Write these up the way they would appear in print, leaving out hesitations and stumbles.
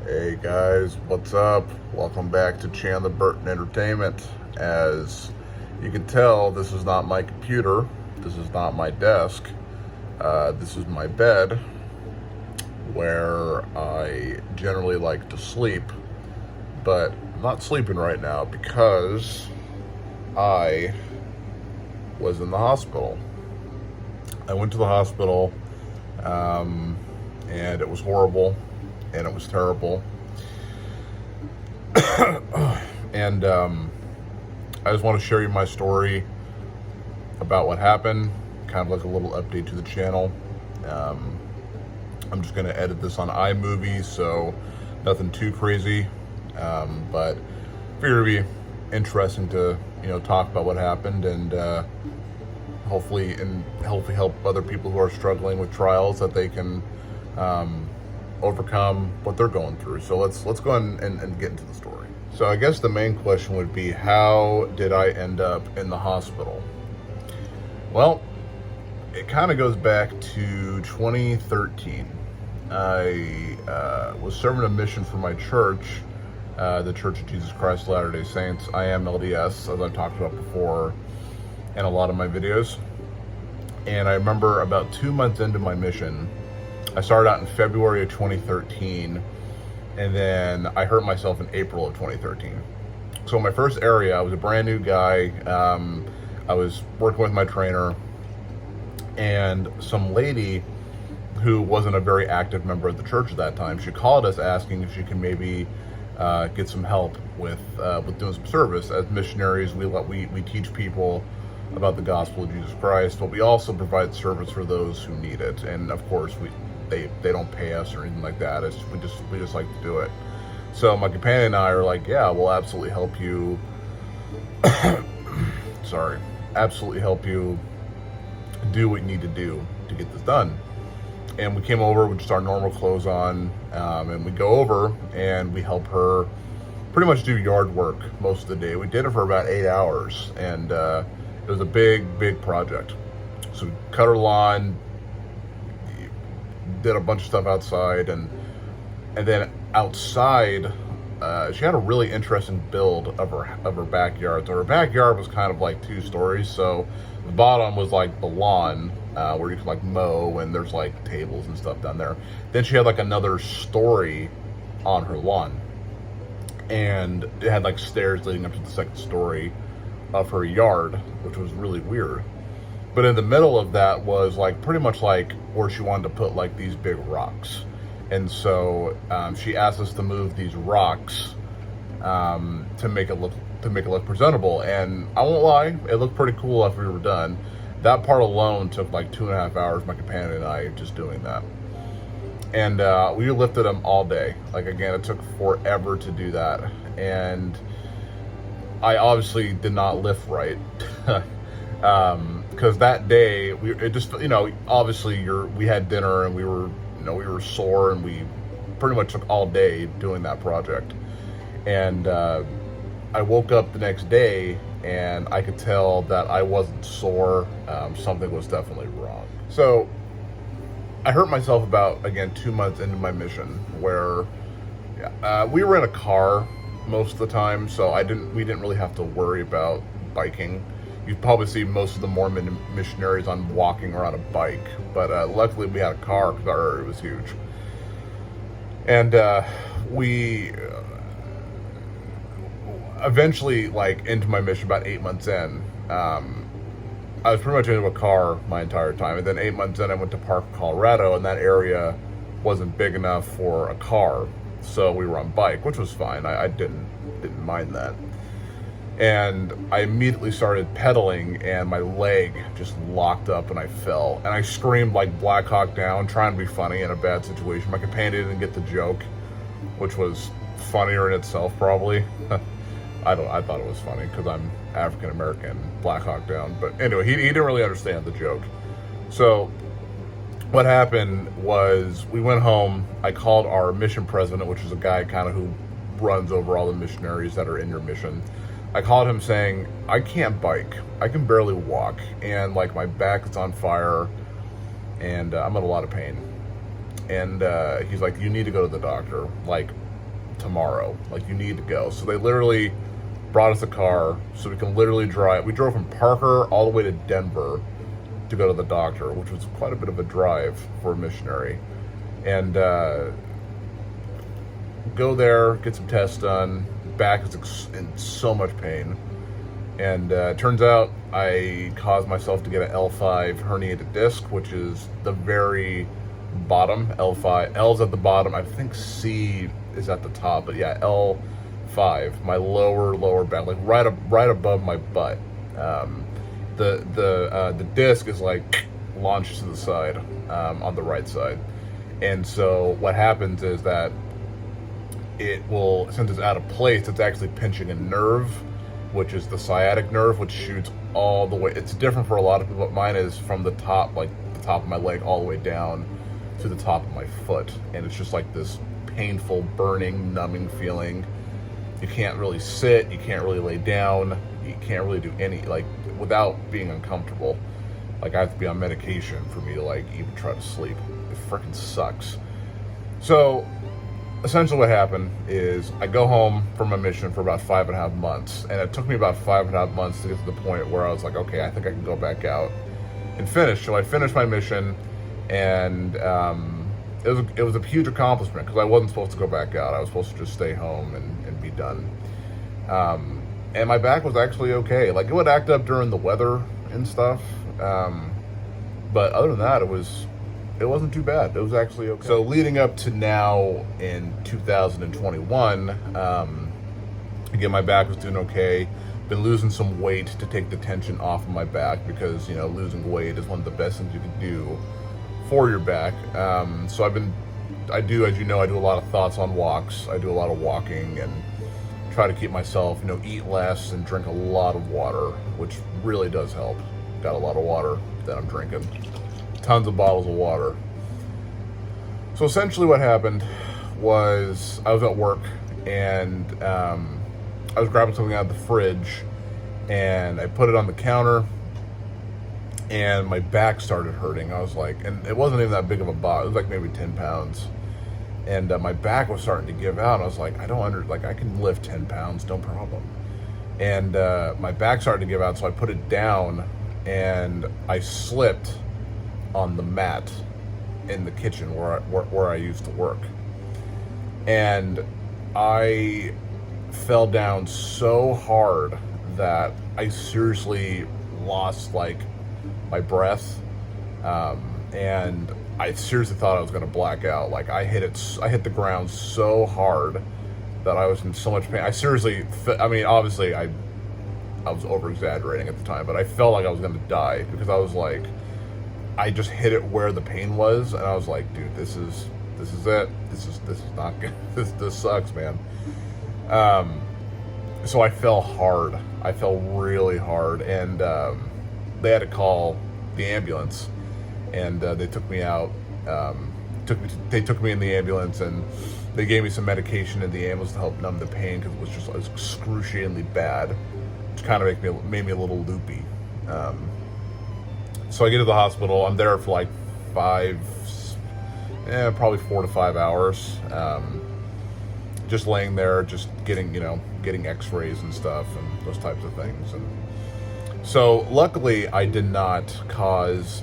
Hey guys, what's up? Welcome back to Chandler Burton Entertainment. As you can tell, this is not my computer. This is not my desk. This is my bed where I generally like to sleep. But I'm not sleeping right now because I was in the hospital. I went to the hospital and it was horrible and it was terrible. And I just want to share you my story about what happened, kind of like a little update to the channel. I'm just going to edit this on iMovie, so nothing too crazy, but figured it'd be interesting to talk about what happened and hopefully help other people who are struggling with trials that they can overcome what they're going through. So let's go ahead and get into the story. So I guess the main question would be, how did I end up in the hospital? Well, it kind of goes back to 2013. I was serving a mission for my church, the Church of Jesus Christ of Latter-day Saints. I am LDS, as I've talked about before in a lot of my videos. And I remember about 2 months into my mission, I started out in February of 2013, and then I hurt myself in April of 2013. So my first area, I was a brand new guy. I was working with my trainer, and some lady who wasn't a very active member of the church at that time, she called us asking if she can maybe get some help with doing some service. As missionaries, we teach people about the gospel of Jesus Christ, but we also provide service for those who need it. And of course, they don't pay us or anything like that. We just like to do it. So my companion and I are like, yeah, we'll absolutely help you. Absolutely help you do what you need to do to get this done. And we came over with just our normal clothes on, and we go over and we help her pretty much do yard work most of the day. We did it for about 8 hours, and it was a big project. So we cut her lawn, did a bunch of stuff outside, and then outside, she had a really interesting build of her backyard. So her backyard was kind of like 2 stories. So the bottom was like the lawn, where you could like mow, and there's like tables and stuff down there. Then she had like another story on her lawn, and it had like stairs leading up to the second story of her yard, which was really weird. But in the middle of that was like pretty much like where she wanted to put like these big rocks. And so she asked us to move these rocks to make it look presentable. And I won't lie, it looked pretty cool after we were done. That part alone took like 2.5 hours, my companion and I, just doing that. And we lifted them all day. Like, again, it took forever to do that. And I obviously did not lift right. Because that day, obviously we had dinner and we were sore, and we pretty much took all day doing that project. And I woke up the next day and I could tell that I wasn't sore. Something was definitely wrong. So I hurt myself about, again, 2 months into my mission, where we were in a car most of the time, so we didn't really have to worry about biking. You'd probably see most of the Mormon missionaries on walking or on a bike, but luckily we had a car because our area was huge. And we eventually, like, into my mission about 8 months in, I was pretty much into a car my entire time. And then 8 months in, I went to Park, Colorado, and that area wasn't big enough for a car, so we were on bike, which was fine. I didn't mind that. And I immediately started pedaling, and my leg just locked up, and I fell. And I screamed like Black Hawk Down, trying to be funny in a bad situation. My companion didn't get the joke, which was funnier in itself, probably. I thought it was funny because I'm African American, Black Hawk Down. But anyway, he didn't really understand the joke. So what happened was, we went home. I called our mission president, which is a guy kind of who runs over all the missionaries that are in your mission. I called him saying, I can't bike. I can barely walk. And like my back is on fire and I'm in a lot of pain. And he's like, you need to go to the doctor, like tomorrow. Like, you need to go. So they literally brought us a car so we can literally drive. We drove from Parker all the way to Denver to go to the doctor, which was quite a bit of a drive for a missionary. And go there, get some tests done. Back is in so much pain. And turns out I caused myself to get an L5 herniated disc, which is the very bottom. L5, L's at the bottom. I think C is at the top, but yeah, L5, my lower back, like right above my butt. The disc is like launched to the side, on the right side. And so what happens is that it will, since it's out of place, it's actually pinching a nerve, which is the sciatic nerve, which shoots all the way. It's different for a lot of people, but mine is from the top, like the top of my leg, all the way down to the top of my foot. And it's just like this painful, burning, numbing feeling. You can't really sit, you can't really lay down, you can't really do any, like, without being uncomfortable. Like, I have to be on medication for me to, like, even try to sleep. It freaking sucks. So essentially what happened is I go home from my mission for about 5.5 months, and it took me about 5.5 months to get to the point where I was like, okay, I think I can go back out and finish. So I finished my mission, and it was a huge accomplishment because I wasn't supposed to go back out. I was supposed to just stay home and be done. And my back was actually okay. Like, it would act up during the weather and stuff, but other than that, it wasn't too bad. It was actually okay. So leading up to now in 2021, again, my back was doing okay. Been losing some weight to take the tension off of my back because, you know, losing weight is one of the best things you can do for your back. So I do, as you know, I do a lot of thoughts on walks. I do a lot of walking and try to keep myself, you know, eat less and drink a lot of water, which really does help. Got a lot of water that I'm drinking. Tons of bottles of water. So essentially what happened was I was at work and I was grabbing something out of the fridge and I put it on the counter and my back started hurting. I was like, and it wasn't even that big of a box. It was like maybe 10 pounds. And my back was starting to give out. I was like, I can lift 10 pounds, no problem. And my back started to give out, so I put it down and I slipped on the mat in the kitchen where I used to work. And I fell down so hard that I seriously lost, like, my breath. And I seriously thought I was going to black out. Like, I hit the ground so hard that I was in so much pain. I seriously, obviously I was over-exaggerating at the time, but I felt like I was going to die because I was like, I just hit it where the pain was, and I was like, dude, this is it. This is not good. This sucks, man. So I fell hard. I fell really hard, and they had to call the ambulance, and they took me out. They took me in the ambulance, and they gave me some medication in the ambulance to help numb the pain because it was excruciatingly bad, which kind of made me a little loopy. So I get to the hospital. I'm there for like probably 4 to 5 hours. Just laying there, just getting x-rays and stuff and those types of things. And so luckily I did not cause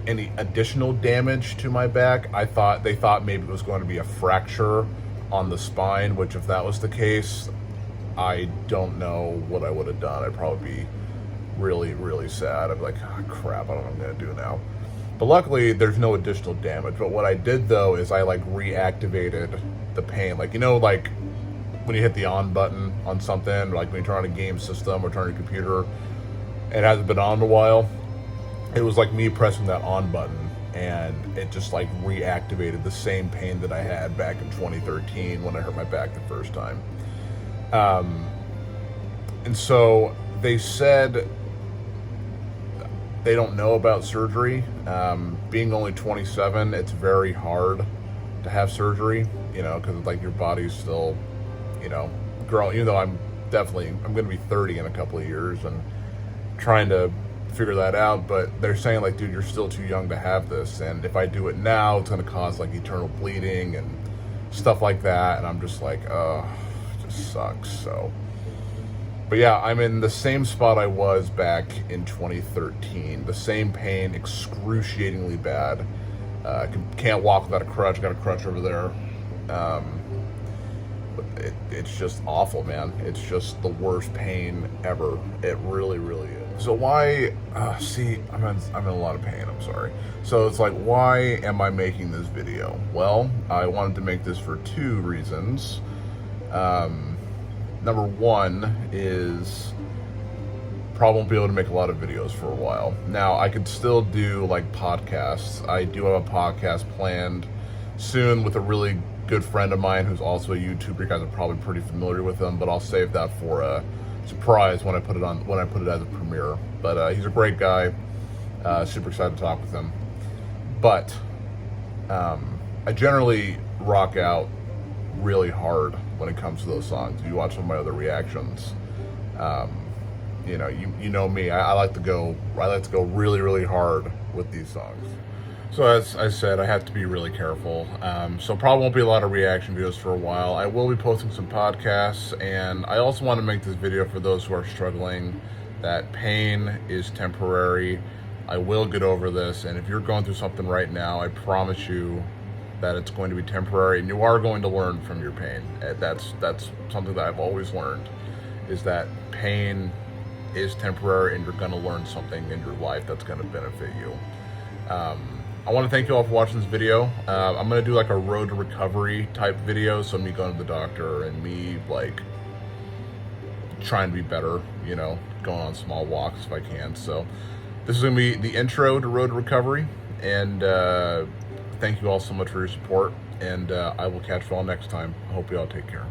any additional damage to my back. They thought maybe it was going to be a fracture on the spine, which if that was the case, I don't know what I would have done. I'd probably be really, really sad. I'd be like, oh, crap, I don't know what I'm going to do now. But luckily, there's no additional damage. But what I did, though, is I, like, reactivated the pain. Like, like, when you hit the on button on something, like when you turn on a game system or turn on your computer, it hasn't been on in a while. It was like me pressing that on button, and it just, like, reactivated the same pain that I had back in 2013 when I hurt my back the first time. And so they said they don't know about surgery. Being only 27, it's very hard to have surgery, because like your body's still, growing. Even though I'm going to be 30 in a couple of years and trying to figure that out. But they're saying, like, dude, you're still too young to have this, and if I do it now, it's going to cause like eternal bleeding and stuff like that. And I'm just like, oh, it just sucks. So, but yeah, I'm in the same spot I was back in 2013. The same pain, excruciatingly bad. Can't walk without a crutch. Got a crutch over there. It's just awful, man. It's just the worst pain ever. It really, really is. So why? See, I'm in a lot of pain. I'm sorry. So it's like, why am I making this video? Well, I wanted to make this for two reasons. Number one is probably won't be able to make a lot of videos for a while. Now, I could still do like podcasts. I do have a podcast planned soon with a really good friend of mine who's also a YouTuber. You guys are probably pretty familiar with him, but I'll save that for a surprise when I put it as a premiere. But he's a great guy. Super excited to talk with him. But I generally rock out really hard when it comes to those songs. If you watch some of my other reactions, you know me. I like to go really, really hard with these songs. So as I said, I have to be really careful. So probably won't be a lot of reaction videos for a while. I will be posting some podcasts, and I also want to make this video for those who are struggling. That pain is temporary. I will get over this, and if you're going through something right now, I promise you that it's going to be temporary, and you are going to learn from your pain. That's something that I've always learned, is that pain is temporary, and you're going to learn something in your life that's going to benefit you. I want to thank you all for watching this video. I'm going to do like a road to recovery type video, so me going to the doctor and me like trying to be better, going on small walks if I can. So this is going to be the intro to road to recovery, and thank you all so much for your support, and I will catch you all next time. I hope you all take care.